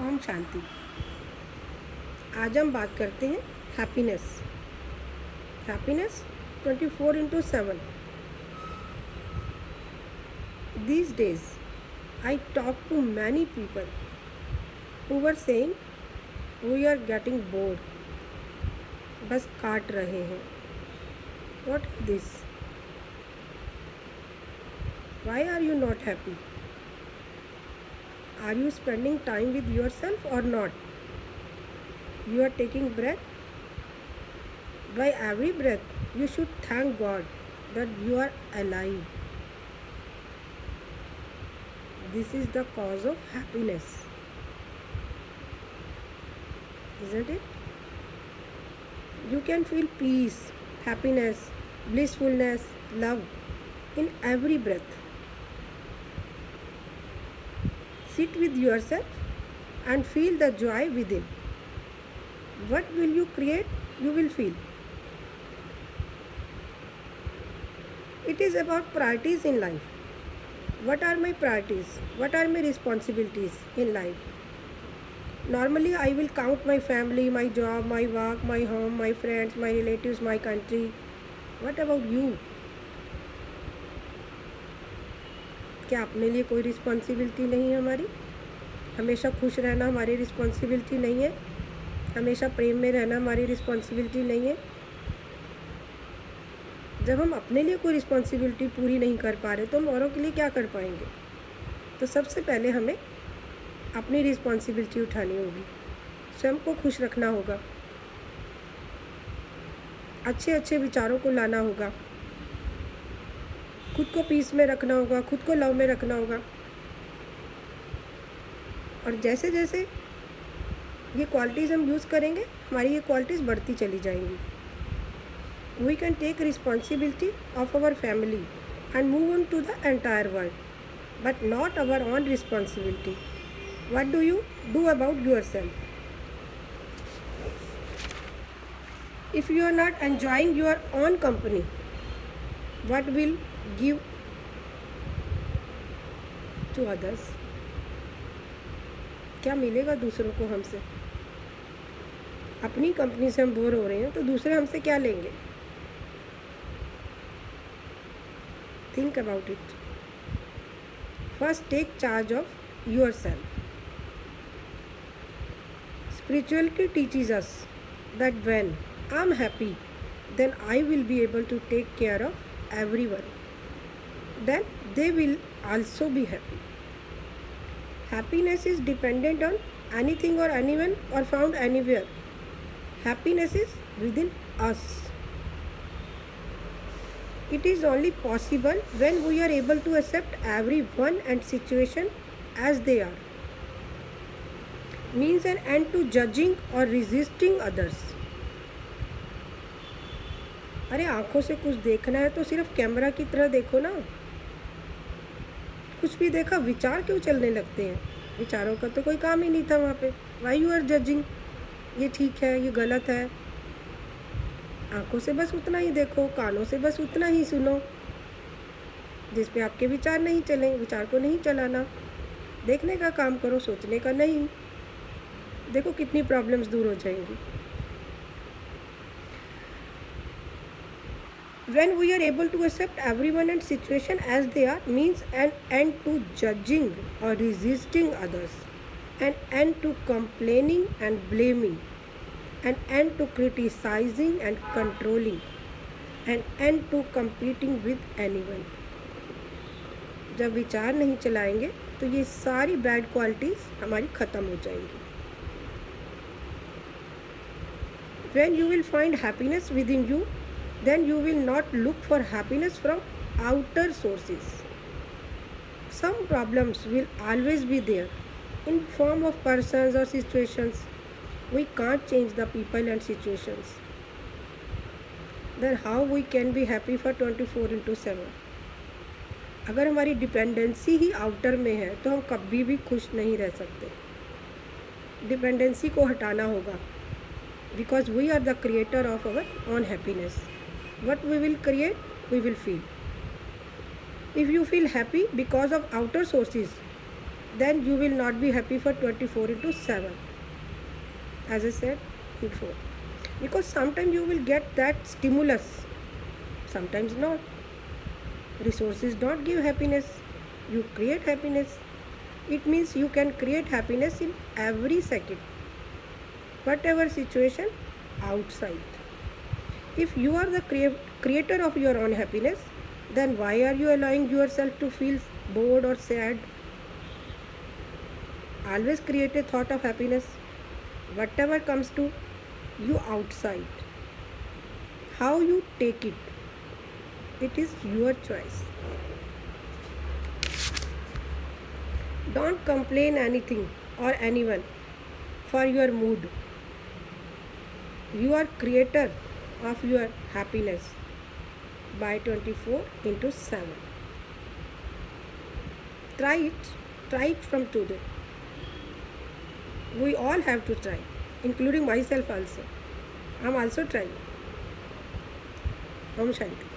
ओम शांति। आज हम बात करते हैं happiness. Happiness 24/7। These days I talk to many people who were saying we are getting bored, बस काट रहे हैं। What is this? Why are you not happy? Are you spending time with yourself or not? You are taking breath. By every breath, you should thank God that you are alive. This is the cause of happiness, isn't it? You can feel peace, happiness, blissfulness, love in every breath. Sit with yourself and feel the joy within. What will you create? You will feel. It is about priorities in life. What are my priorities? What are my responsibilities in life? Normally, I will count my family, my job, my work, my home, my friends, my relatives, my country. What about you? क्या अपने लिए कोई responsibility नहीं है हमारी? हमेशा खुश रहना हमारी रिस्पॉन्सिबिलिटी नहीं है? हमेशा प्रेम में रहना हमारी रिस्पॉन्सिबिलिटी नहीं है? जब हम अपने लिए कोई रिस्पॉन्सिबिलिटी पूरी नहीं कर पा रहे तो हम औरों के लिए क्या कर पाएंगे? तो सबसे पहले हमें अपनी रिस्पॉन्सिबिलिटी उठानी होगी, स्वयं को खुश रखना होगा, अच्छे अच्छे विचारों को लाना होगा, खुद को पीस में रखना होगा, खुद को लव में रखना होगा। और जैसे जैसे ये क्वालिटीज़ हम यूज़ करेंगे हमारी ये क्वालिटीज़ बढ़ती चली जाएंगी। We can take responsibility of our family and move on to the entire world, but not our own responsibility. What do you do about yourself? If you are not enjoying your own company, what will give to others? क्या मिलेगा दूसरों को हमसे? अपनी company से हम bore हो रहे हैं तो दूसरे हमसे क्या लेंगे? Think about it. First take charge of yourself. Spirituality teaches us that when I am happy, then I will be able to take care of everyone. Then they will also be happy. Happiness is dependent on anything or anyone or found anywhere. Happiness is within us. It is only possible when we are able to accept everyone and situation as they are. Means an end to judging or resisting others. अरे आंखों से कुछ देखना है तो सिर्फ camera की तरह देखो ना. कुछ भी देखा विचार क्यों चलने लगते हैं? विचारों का तो कोई काम ही नहीं था वहाँ पे. Why you are judging? ये ठीक है, ये गलत है. आंखों से बस उतना ही देखो, कानों से बस उतना ही सुनो जिस पे आपके विचार नहीं चलें. विचार को नहीं चलाना, देखने का काम करो, सोचने का नहीं. देखो कितनी प्रॉब्लम्स दूर हो जाएंगी. When we are able to accept everyone and situation as they are, means an end to judging or resisting others, an end to complaining and blaming, an end to criticizing and controlling, an end to competing with anyone. जब विचार नहीं चलाएंगे तो ये सारी bad qualities हमारी ख़त्म हो जाएंगी. When you will find happiness within you, then you will not look for happiness from outer sources. Some problems will always be there in form of persons or situations. We can't change the people and situations. Then how we can be happy for 24/7? अगर हमारी dependency ही outer में है तो हम कभी भी खुश नहीं रह सकते. डिपेंडेंसी को हटाना होगा. Because we are the creator of our own happiness. What we will create, we will feel. If you feel happy because of outer sources, then you will not be happy for 24 into 7, as I said before. Because sometimes you will get that stimulus, sometimes not. Resources don't give happiness, you create happiness. It means you can create happiness in every second, whatever situation outside. If you are the creator of your own happiness, then why are you allowing yourself to feel bored or sad? Always create a thought of happiness, whatever comes to you outside. How you take it, it is your choice. Don't complain anything or anyone for your mood. You are creator of your happiness by 24 into 7. Try it. Try it from today. We all have to try, including myself also. I'm also trying. Om Shanti.